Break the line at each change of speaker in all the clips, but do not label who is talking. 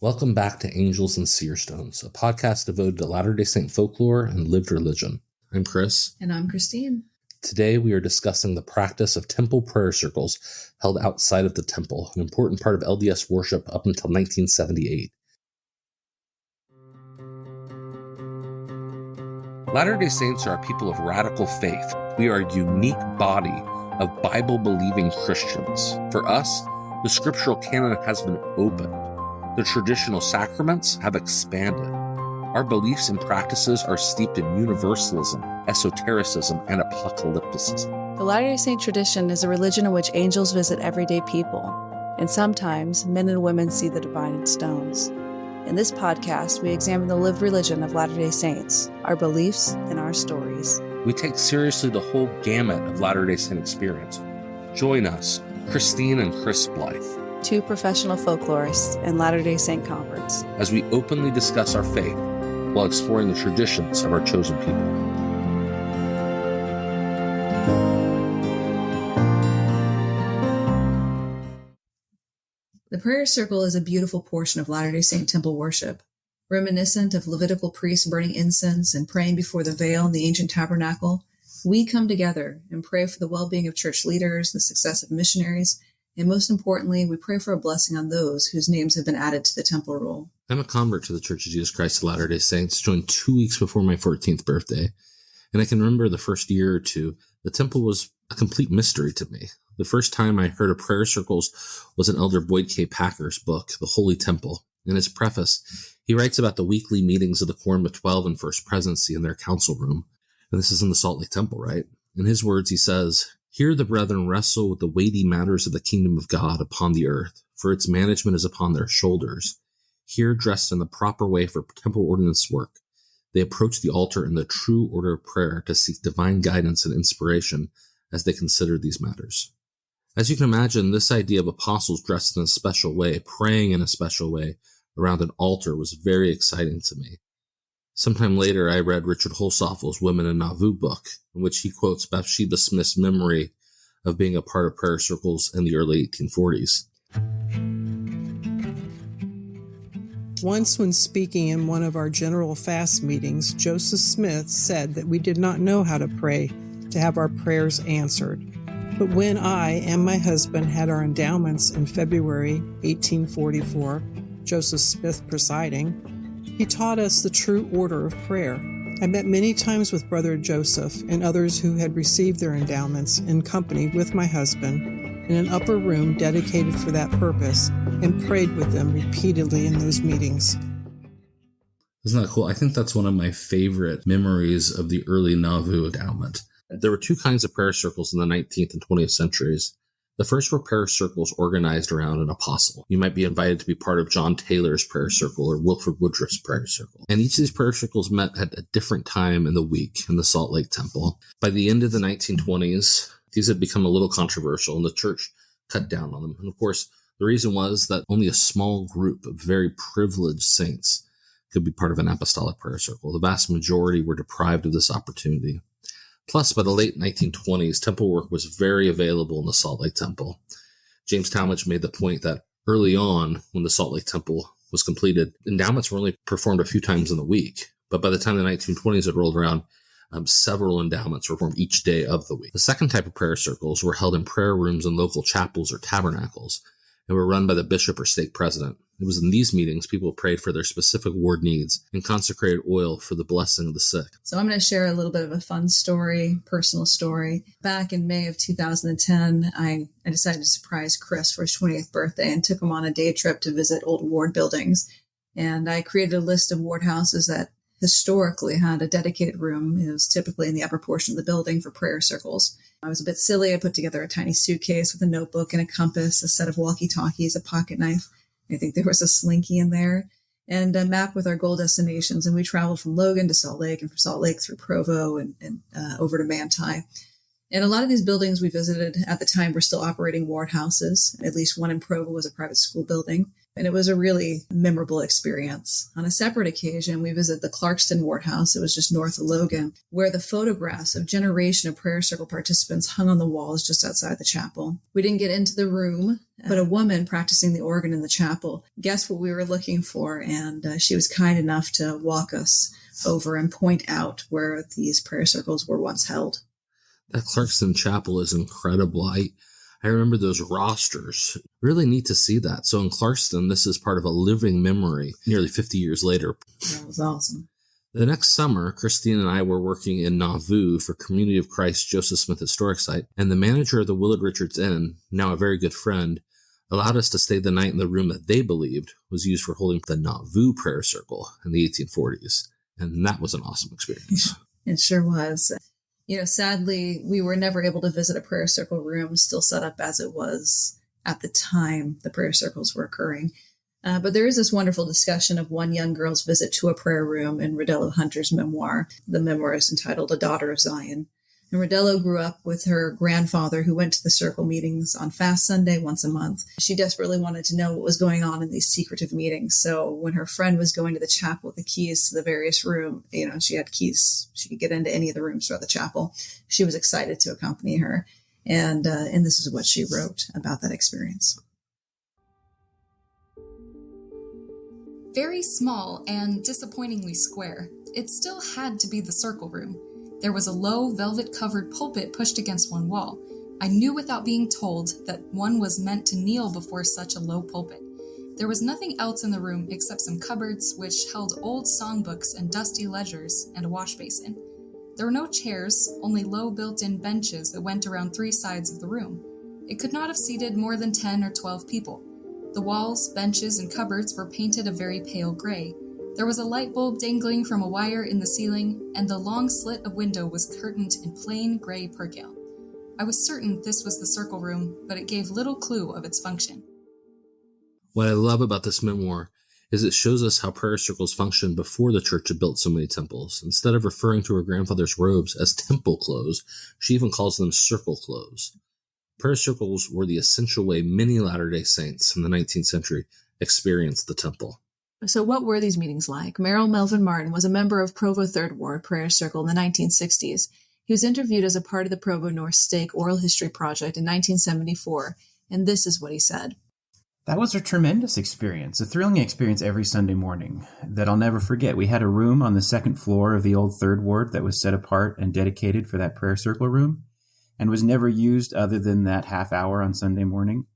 Welcome back to Angels and Seer Stones, a podcast devoted to Latter-day Saint folklore and lived religion. I'm Chris.
And I'm Christine.
Today we are discussing the practice of temple prayer circles held outside of the temple, an important part of LDS worship up until 1978. Latter-day Saints are a people of radical faith. We are a unique body of Bible-believing Christians. For us, the scriptural canon has been opened. The traditional sacraments have expanded. Our beliefs and practices are steeped in universalism, esotericism, and apocalypticism.
The Latter-day Saint tradition is a religion in which angels visit everyday people, and sometimes men and women see the divine in stones. In this podcast, we examine the lived religion of Latter-day Saints, our beliefs, and our stories.
We take seriously the whole gamut of Latter-day Saint experience. Join us, Christine and Chris Blythe,
two professional folklorists and Latter-day Saint converts,
as we openly discuss our faith while exploring the traditions of our chosen people.
The prayer circle is a beautiful portion of Latter-day Saint temple worship. Reminiscent of Levitical priests burning incense and praying before the veil in the ancient tabernacle, we come together and pray for the well-being of church leaders, the success of missionaries, and most importantly, we pray for a blessing on those whose names have been added to the temple roll.
I'm a convert to the Church of Jesus Christ of Latter-day Saints, joined 2 weeks before my 14th birthday. And I can remember the first year or two, the temple was a complete mystery to me. The first time I heard of prayer circles was in Elder Boyd K. Packer's book, The Holy Temple. In his preface, he writes about the weekly meetings of the Quorum of 12 and First Presidency in their council room. And this is in the Salt Lake Temple, right? In his words, he says, "Here the brethren wrestle with the weighty matters of the kingdom of God upon the earth, for its management is upon their shoulders. Here, dressed in the proper way for temple ordinance work, they approach the altar in the true order of prayer to seek divine guidance and inspiration as they consider these matters." As you can imagine, this idea of apostles dressed in a special way, praying in a special way around an altar was very exciting to me. Sometime later, I read Richard Holsoffel's Women in Nauvoo book, in which he quotes Bathsheba Smith's memory of being a part of prayer circles in the early 1840s.
Once when speaking in one of our general fast meetings, Joseph Smith said that we did not know how to pray to have our prayers answered. But when I and my husband had our endowments in February 1844, Joseph Smith presiding, he taught us the true order of prayer. I met many times with Brother Joseph and others who had received their endowments in company with my husband in an upper room dedicated for that purpose and prayed with them repeatedly in those meetings.
Isn't that cool? I think that's one of my favorite memories of the early Nauvoo endowment. There were two kinds of prayer circles in the 19th and 20th centuries. The first were prayer circles organized around an apostle. You might be invited to be part of John Taylor's prayer circle or Wilford Woodruff's prayer circle. And each of these prayer circles met at a different time in the week in the Salt Lake Temple. By the end of the 1920s, these had become a little controversial and the church cut down on them. And of course, the reason was that only a small group of very privileged saints could be part of an apostolic prayer circle. The vast majority were deprived of this opportunity. Plus, by the late 1920s, temple work was very available in the Salt Lake Temple. James Talmage made the point that early on, when the Salt Lake Temple was completed, endowments were only performed a few times in the week. But by the time the 1920s had rolled around, several endowments were performed each day of the week. The second type of prayer circles were held in prayer rooms in local chapels or tabernacles and were run by the bishop or stake president. It was in these meetings people prayed for their specific ward needs and consecrated oil for the blessing of the sick.
So I'm going to share a little bit of a fun story, personal story. Back in May of 2010, I decided to surprise Chris for his 20th birthday and took him on a day trip to visit old ward buildings. And I created a list of ward houses that historically had a dedicated room. It was typically in the upper portion of the building for prayer circles. I was a bit silly. I put together a tiny suitcase with a notebook and a compass, a set of walkie-talkies, a pocket knife. I think there was a slinky in there, and a map with our goal destinations. And we traveled from Logan to Salt Lake and from Salt Lake through Provo and over to Manti. And a lot of these buildings we visited at the time were still operating ward houses. At least one in Provo was a private school building. And it was a really memorable experience. On a separate occasion, we visited the Clarkston Ward House. It was just north of Logan, where the photographs of generation of prayer circle participants hung on the walls just outside the chapel. We didn't get into the room, but a woman practicing the organ in the chapel guessed what we were looking for, and she was kind enough to walk us over and point out where these prayer circles were once held.
That Clarkston Chapel is incredible. I remember those rosters. Really neat to see that. So in Clarkston, this is part of a living memory nearly 50 years later.
That was awesome.
The next summer, Christine and I were working in Nauvoo for Community of Christ Joseph Smith Historic Site, and the manager of the Willard Richards Inn, now a very good friend, allowed us to stay the night in the room that they believed was used for holding the Nauvoo prayer circle in the 1840s. And that was an awesome experience.
It sure was. Sadly, we were never able to visit a prayer circle room still set up as it was at the time the prayer circles were occurring. But there is this wonderful discussion of one young girl's visit to a prayer room in Rodello Hunter's memoir. The memoir is entitled A Daughter of Zion. And Rodello grew up with her grandfather, who went to the circle meetings on Fast Sunday once a month. She desperately wanted to know what was going on in these secretive meetings. So when her friend was going to the chapel with the keys to the various rooms, she had keys. She could get into any of the rooms throughout the chapel. She was excited to accompany her. And this is what she wrote about that experience.
Very small and disappointingly square, it still had to be the circle room. There was a low, velvet-covered pulpit pushed against one wall. I knew without being told that one was meant to kneel before such a low pulpit. There was nothing else in the room except some cupboards which held old songbooks and dusty ledgers and a wash basin. There were no chairs, only low built-in benches that went around three sides of the room. It could not have seated more than 10 or 12 people. The walls, benches, and cupboards were painted a very pale gray. There was a light bulb dangling from a wire in the ceiling, and the long slit of window was curtained in plain gray percale. I was certain this was the circle room, but it gave little clue of its function.
What I love about this memoir is it shows us how prayer circles functioned before the church had built so many temples. Instead of referring to her grandfather's robes as temple clothes, she even calls them circle clothes. Prayer circles were the essential way many Latter-day Saints in the 19th century experienced the temple.
So what were these meetings like? Merrill Melvin Martin was a member of Provo Third Ward Prayer Circle in the 1960s. He was interviewed as a part of the Provo North Stake Oral History Project in 1974, and this is what he said.
That was a tremendous experience, a thrilling experience every Sunday morning that I'll never forget. We had a room on the second floor of the old Third Ward that was set apart and dedicated for that prayer circle room and was never used other than that half hour on Sunday morning.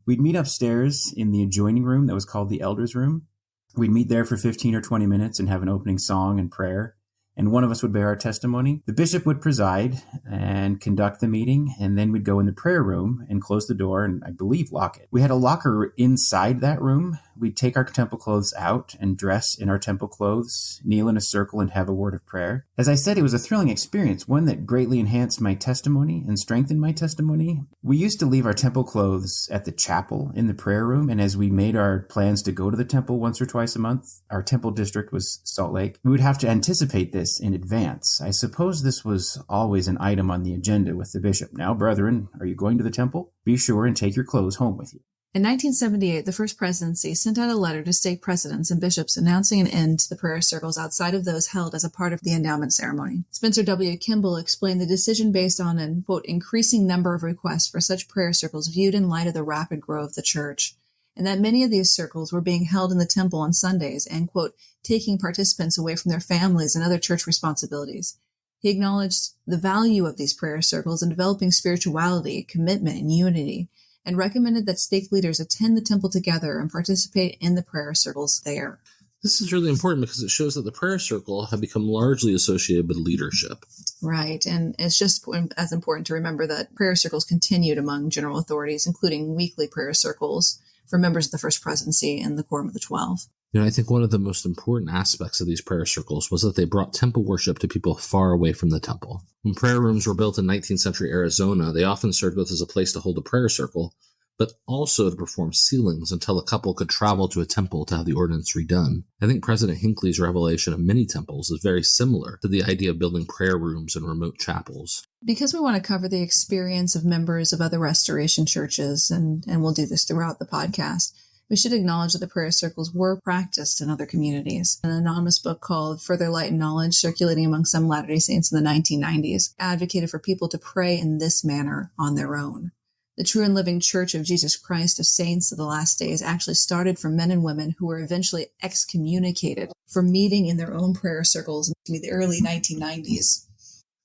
We'd meet upstairs in the adjoining room that was called the Elders' Room. We'd meet there for 15 or 20 minutes and have an opening song and prayer, and one of us would bear our testimony. The bishop would preside and conduct the meeting, and then we'd go in the prayer room and close the door and, I believe, lock it. We had a locker inside that room. We'd take our temple clothes out and dress in our temple clothes, kneel in a circle, and have a word of prayer. As I said, it was a thrilling experience, one that greatly enhanced my testimony and strengthened my testimony. We used to leave our temple clothes at the chapel in the prayer room, and as we made our plans to go to the temple once or twice a month, our temple district was Salt Lake, we would have to anticipate this in advance. I suppose this was always an item on the agenda with the bishop. Now, brethren, are you going to the temple? Be sure and take your clothes home with you.
In 1978, the First Presidency sent out a letter to stake presidents and bishops announcing an end to the prayer circles outside of those held as a part of the endowment ceremony. Spencer W. Kimball explained the decision based on an, quote, increasing number of requests for such prayer circles viewed in light of the rapid growth of the church, and that many of these circles were being held in the temple on Sundays and, quote, taking participants away from their families and other church responsibilities. He acknowledged the value of these prayer circles in developing spirituality, commitment, and unity, and recommended that stake leaders attend the temple together and participate in the prayer circles there.
This is really important because it shows that the prayer circle had become largely associated with leadership.
Right, and it's just as important to remember that prayer circles continued among general authorities, including weekly prayer circles for members of the First Presidency and the Quorum of the 12.
I think one of the most important aspects of these prayer circles was that they brought temple worship to people far away from the temple. When prayer rooms were built in 19th century Arizona, they often served both as a place to hold a prayer circle, but also to perform sealings until a couple could travel to a temple to have the ordinance redone. I think President Hinckley's revelation of many temples is very similar to the idea of building prayer rooms and remote chapels.
Because we want to cover the experience of members of other restoration churches, and we'll do this throughout the podcast, We should acknowledge that the prayer circles were practiced in other communities. An anonymous book called Further Light and Knowledge, circulating among some Latter-day Saints in the 1990s, advocated for people to pray in this manner on their own. The True and Living Church of Jesus Christ of Saints of the Last Days actually started from men and women who were eventually excommunicated for meeting in their own prayer circles in the early 1990s.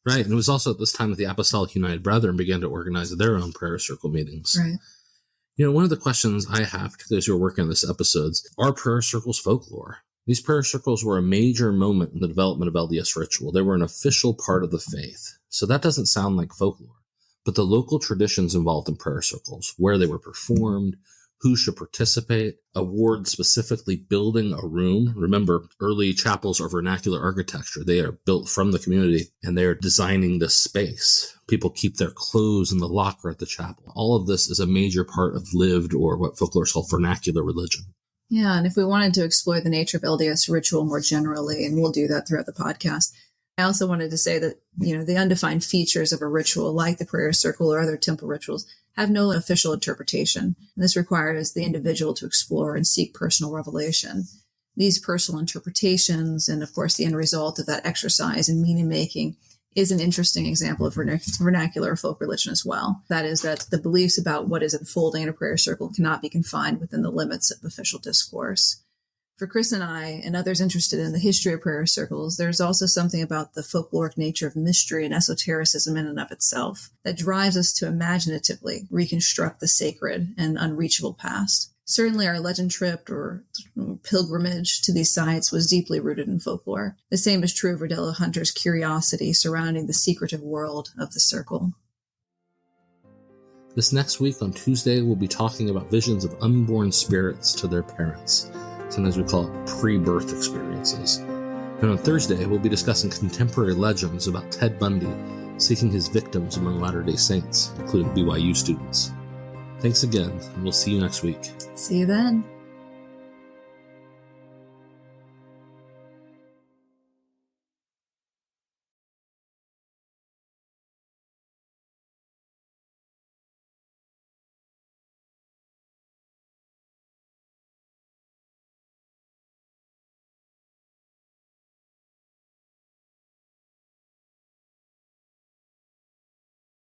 Right, and it was also at this time that the Apostolic United Brethren began to organize their own prayer circle meetings.
Right.
One of the questions I have, particularly as you're working on this episodes, are prayer circles folklore? These prayer circles were a major moment in the development of LDS ritual. They were an official part of the faith. So that doesn't sound like folklore. But the local traditions involved in prayer circles, where they were performed, who should participate, a ward specifically building a room. Remember, early chapels are vernacular architecture. They are built from the community, and they are designing this space. People keep their clothes in the locker at the chapel. All of this is a major part of lived, or what folklore is called, vernacular religion.
Yeah, and if we wanted to explore the nature of LDS ritual more generally, and we'll do that throughout the podcast, I also wanted to say that, the undefined features of a ritual, like the prayer circle or other temple rituals, have no official interpretation. And this requires the individual to explore and seek personal revelation. These personal interpretations, and of course the end result of that exercise in meaning-making, is an interesting example of vernacular folk religion as well. That is, that the beliefs about what is unfolding in a prayer circle cannot be confined within the limits of official discourse. For Chris and I, and others interested in the history of prayer circles, there's also something about the folkloric nature of mystery and esotericism in and of itself that drives us to imaginatively reconstruct the sacred and unreachable past. Certainly our legend trip or pilgrimage to these sites was deeply rooted in folklore. The same is true of Rodello Hunter's curiosity surrounding the secretive world of the circle.
This next week on Tuesday, we'll be talking about visions of unborn spirits to their parents. Sometimes we call it pre-birth experiences. And on Thursday, we'll be discussing contemporary legends about Ted Bundy seeking his victims among Latter-day Saints, including BYU students. Thanks again, and we'll see you next week.
See you then.